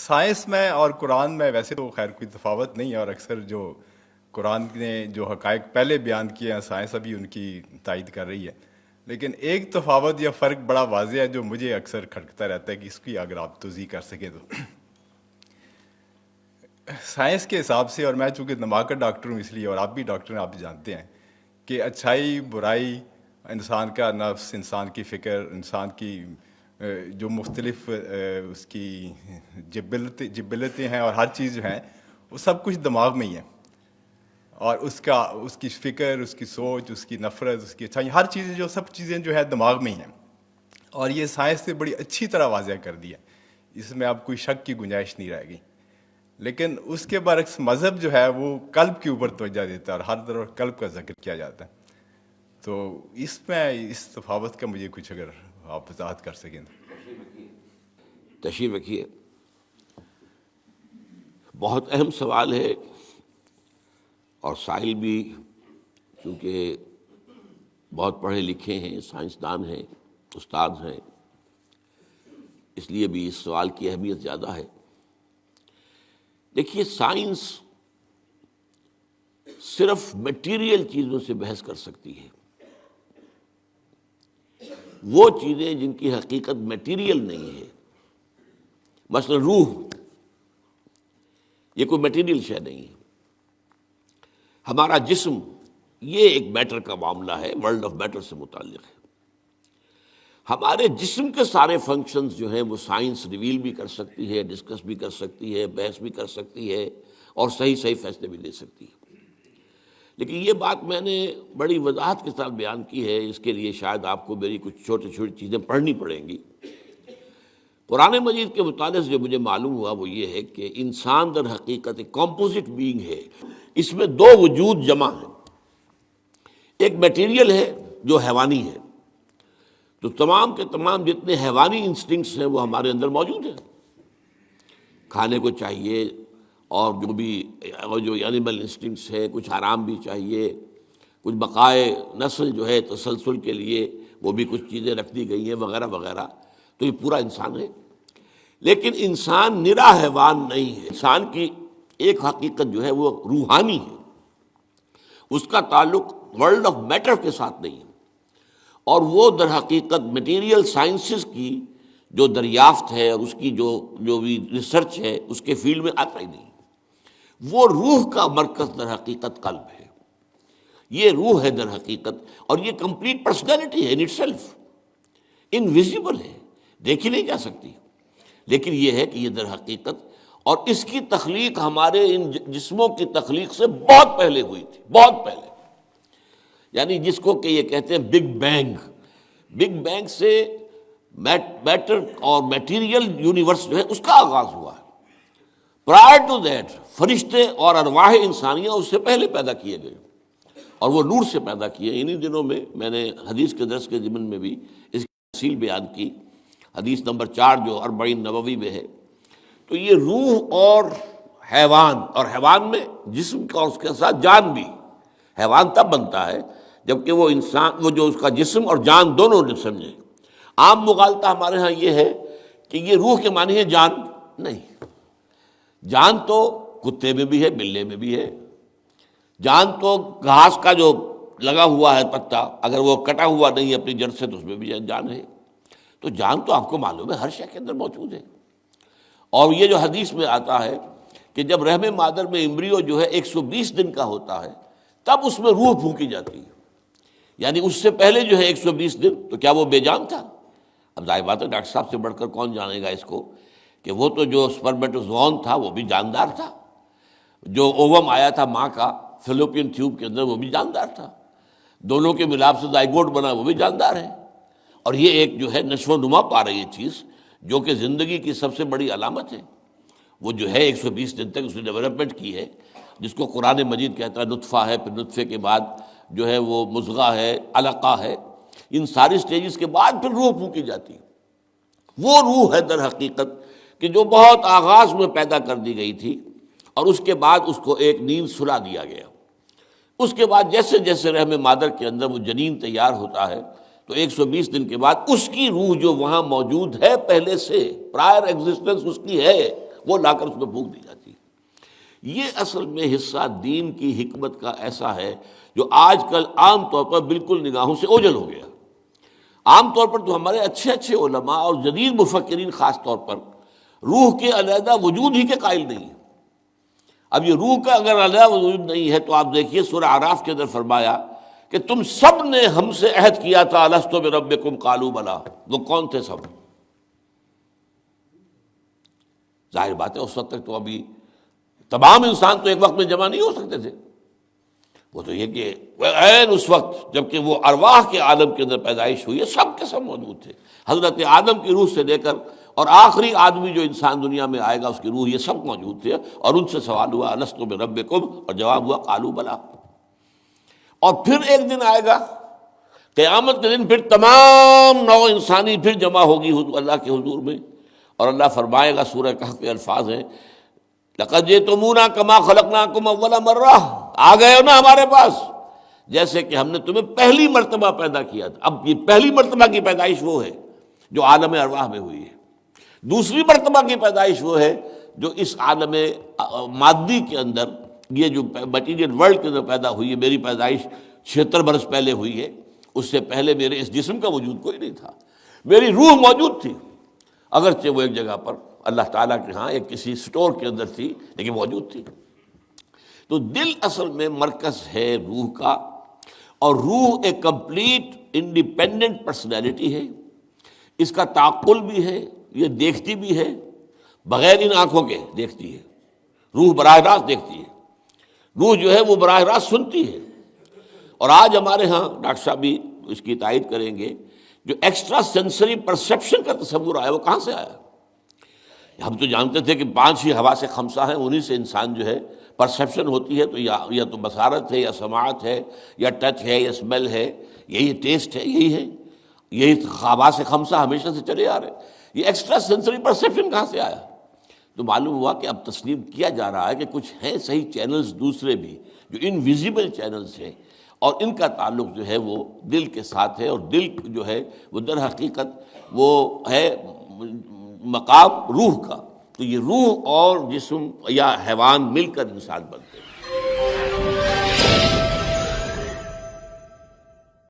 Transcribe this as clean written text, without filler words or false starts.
Science میں اور قرآن میں ویسے تو خیر کوئی تفاوت نہیں ہے، اور اکثر جو قرآن نے جو حقائق پہلے بیان کیے ہیں سائنس ابھی ان کی تائید کر رہی ہے، لیکن ایک تفاوت یا فرق بڑا واضح ہے جو مجھے اکثر کھٹکتا رہتا ہے کہ اس کی اگر آپ توضیح کر سکیں تو سائنس کے حساب سے، اور میں چونکہ دماغ کا ڈاکٹر ہوں اس لیے، اور آپ بھی ڈاکٹر ہیں، آپ جانتے ہیں کہ اچھائی برائی، انسان کا نفس، انسان کی فکر، انسان کی جو مختلف اس کی جبلتیں ہیں اور ہر چیز جو ہیں وہ سب کچھ دماغ میں ہی ہے، اور اس کی فکر، اس کی سوچ، اس کی نفرت، اس کی اچھائی، ہر چیزیں جو سب چیزیں جو ہے دماغ میں ہی ہیں، اور یہ سائنس نے بڑی اچھی طرح واضح کر دیا، اس میں اب کوئی شک کی گنجائش نہیں رہ گئی۔ لیکن اس کے برعکس مذہب جو ہے وہ قلب کے اوپر توجہ دیتا ہے، اور ہر طرف قلب کا ذکر کیا جاتا ہے۔ تو اس میں اس تفاوت کا مجھے کچھ اگر آپ وضاحت کر سکیں تو۔ تشریف رکھیے، بہت اہم سوال ہے، اور سائل بھی چونکہ بہت پڑھے لکھے ہیں، سائنسدان ہیں، استاد ہیں، اس لیے بھی اس سوال کی اہمیت زیادہ ہے۔ دیکھیے، سائنس صرف میٹیریل چیزوں سے بحث کر سکتی ہے، وہ چیزیں جن کی حقیقت میٹیریل نہیں ہے، مثلا روح، یہ کوئی میٹیریل شے نہیں ہے۔ ہمارا جسم، یہ ایک میٹر کا معاملہ ہے، ورلڈ آف میٹر سے متعلق ہے۔ ہمارے جسم کے سارے فنکشنز جو ہیں وہ سائنس ریویل بھی کر سکتی ہے، ڈسکس بھی کر سکتی ہے، بحث بھی کر سکتی ہے، اور صحیح فیصلے بھی لے سکتی ہے۔ لیکن یہ بات میں نے بڑی وضاحت کے ساتھ بیان کی ہے، اس کے لیے شاید آپ کو میری کچھ چھوٹی چھوٹی چیزیں پڑھنی پڑیں گی۔ قرآن مجید کے مطالعے سے جو مجھے معلوم ہوا وہ یہ ہے کہ انسان در حقیقت ایک کمپوزٹ بینگ ہے، اس میں دو وجود جمع ہیں۔ ایک میٹیریل ہے جو حیوانی ہے، تو تمام کے تمام جتنے حیوانی انسٹنکٹس ہیں وہ ہمارے اندر موجود ہیں، کھانے کو چاہیے، اور جو اینیمل انسٹنکٹس ہے، کچھ آرام بھی چاہیے، کچھ بقائے نسل جو ہے تسلسل کے لیے وہ بھی کچھ چیزیں رکھ دی گئی ہیں وغیرہ وغیرہ، تو یہ پورا انسان ہے۔ لیکن انسان نرا حیوان نہیں ہے، انسان کی ایک حقیقت جو ہے وہ روحانی ہے، اس کا تعلق ورلڈ آف میٹر کے ساتھ نہیں ہے، اور وہ در حقیقت میٹیریل سائنسز کی جو دریافت ہے اور اس کی جو بھی ریسرچ ہے اس کے فیلڈ میں آتا ہی نہیں۔ وہ روح کا مرکز در حقیقت قلب ہے، یہ روح ہے در حقیقت، اور یہ کمپلیٹ پرسنالٹی ہے ان اٹ سیلف، انویزیبل ہے، دیکھی نہیں جا سکتی، لیکن یہ ہے کہ یہ در حقیقت، اور اس کی تخلیق ہمارے ان جسموں کی تخلیق سے بہت پہلے ہوئی تھی، بہت پہلے، یعنی جس کو کہ یہ کہتے ہیں بگ بینگ۔ بگ بینگ سے میٹر اور میٹیریل یونیورس جو ہے اس کا آغاز ہوا ہے۔ پرائر ٹو دیٹ فرشتے اور ارواح انسانیہ اس سے پہلے پیدا کیے گئے، اور وہ نور سے پیدا کیے۔ انہی دنوں میں نے حدیث کے درس کے ضمن میں بھی اس کی تفصیل بیان کی، حدیث نمبر 4 جو 40 نبوی میں ہے۔ تو یہ روح اور حیوان، اور حیوان میں جسم کا اور اس کے ساتھ جان بھی، حیوان تب بنتا ہے جبکہ وہ انسان، وہ جو اس کا جسم اور جان دونوں سمجھے۔ عام مغالطہ ہمارے ہاں یہ ہے کہ یہ روح کے معنی ہے جان، نہیں، جان تو کتے میں بھی ہے، بلے میں بھی ہے، جان تو گھاس کا جو لگا ہوا ہے پتا، اگر وہ کٹا ہوا نہیں ہے اپنی جڑ سے تو اس میں بھی جان ہے۔ تو جان تو آپ کو معلوم ہے ہر شے کے اندر موجود ہے۔ اور یہ جو حدیث میں آتا ہے کہ جب رحم مادر میں امبریو جو ہے 120 دن کا ہوتا ہے تب اس میں روح پھونکی جاتی ہے، یعنی اس سے پہلے جو ہے 120 دن تو کیا وہ بے جان تھا؟ اب ظاہر بات ہے ڈاکٹر صاحب سے بڑھ کر کون جانے گا اس کو کہ وہ تو جو سپرمیٹوزوون تھا وہ بھی جاندار تھا، جو اووم آیا تھا ماں کا فیلوپین ٹیوب کے اندر وہ بھی جاندار تھا، دونوں کے ملاپ سے زائگوٹ بنا وہ بھی جاندار ہے۔ اور یہ ایک جو ہے نشو و نما پا رہی ہے چیز جو کہ زندگی کی سب سے بڑی علامت ہے، وہ جو ہے 120 دن تک اس نے ڈیولپمنٹ کی ہے، جس کو قرآن مجید کہتا ہے نطفہ ہے، پھر نطفے کے بعد جو ہے وہ مضغہ ہے، علقہ ہے، ان ساری سٹیجز کے بعد پھر روح پھونکی جاتی ہے۔ وہ روح ہے در حقیقت کہ جو بہت آغاز میں پیدا کر دی گئی تھی، اور اس کے بعد اس کو ایک نیند سلا دیا گیا۔ اس کے بعد جیسے جیسے رحم مادر کے اندر وہ جنین تیار ہوتا ہے تو 120 دن کے بعد اس کی روح جو وہاں موجود ہے پہلے سے، پرائر ایگزسٹنس اس کی ہے، وہ لا کر اس میں پھونک دی جاتی ہے۔ یہ اصل میں حصہ دین کی حکمت کا ایسا ہے جو آج کل عام طور پر بالکل نگاہوں سے اوجھل ہو گیا۔ عام طور پر تو ہمارے اچھے اچھے علماء اور جدید مفکرین خاص طور پر روح کے علیحدہ وجود ہی کے قائل نہیں ہیں۔ اب یہ روح کا اگر علیحدہ وجود نہیں ہے تو آپ دیکھیے سورہ اعراف کے اندر فرمایا کہ تم سب نے ہم سے عہد کیا تھا الستو بربکم قالوا بلا، وہ کون تھے سب؟ ظاہر بات ہے اس وقت تک تو ابھی تمام انسان تو ایک وقت میں جمع نہیں ہو سکتے تھے، وہ تو یہ کہ عین اس وقت جب کہ وہ ارواح کے عالم کے اندر پیدائش ہوئی ہے سب کے سب موجود تھے، حضرت آدم کی روح سے لے کر اور آخری آدمی جو انسان دنیا میں آئے گا اس کی روح، یہ سب موجود تھے، اور ان سے سوال ہوا الستو بربکم، اور جواب ہوا قالوا بلا۔ اور پھر ایک دن آئے گا قیامت کے دن، پھر تمام نوع انسانی پھر جمع ہوگی اللہ کے حضور میں، اور اللہ فرمائے گا، سورہ کہف کے الفاظ ہیں لقد جئتمونا کما خلقناکم اول مرہ، آ گئے ہو نا ہمارے پاس جیسے کہ ہم نے تمہیں پہلی مرتبہ پیدا کیا تھا۔ اب یہ پہلی مرتبہ کی پیدائش وہ ہے جو عالم ارواح میں ہوئی ہے، دوسری مرتبہ کی پیدائش وہ ہے جو اس عالم مادی کے اندر، یہ جو مٹیریل ورلڈ کے اندر پیدا ہوئی ہے۔ میری پیدائش 76 برس پہلے ہوئی ہے، اس سے پہلے میرے اس جسم کا وجود کوئی نہیں تھا، میری روح موجود تھی، اگرچہ وہ ایک جگہ پر اللہ تعالیٰ کے ہاں ایک کسی سٹور کے اندر تھی لیکن موجود تھی۔ تو دل اصل میں مرکز ہے روح کا، اور روح ایک کمپلیٹ انڈیپینڈنٹ پرسنالٹی ہے، اس کا تعقل بھی ہے، یہ دیکھتی بھی ہے، بغیر ان آنکھوں کے دیکھتی ہے، روح براہ راست دیکھتی ہے، روح جو ہے وہ براہ راست سنتی ہے۔ اور آج ہمارے ہاں ڈاکٹر صاحب بھی اس کی تائید کریں گے، جو ایکسٹرا سینسری پرسیپشن کا تصور آیا وہ کہاں سے آیا؟ ہم تو جانتے تھے کہ 5 ہی حواس خمسہ ہیں، انہی سے انسان جو ہے پرسیپشن ہوتی ہے، تو یا تو بصارت ہے یا سماعت ہے یا ٹچ ہے یا اسمیل ہے، یہی ٹیسٹ ہے، یہی حواس خمسہ ہمیشہ سے چلے آ رہے ہیں۔ یہ ایکسٹرا سینسری پرسیپشن کہاں سے آیا؟ تو معلوم ہوا کہ اب تسلیم کیا جا رہا ہے کہ کچھ ہیں صحیح چینلز دوسرے بھی جو انویزیبل چینلز ہیں، اور ان کا تعلق جو ہے وہ دل کے ساتھ ہے، اور دل جو ہے وہ در حقیقت وہ ہے مقام روح کا۔ تو یہ روح اور جسم یا حیوان مل کر انسان بنتے ہیں۔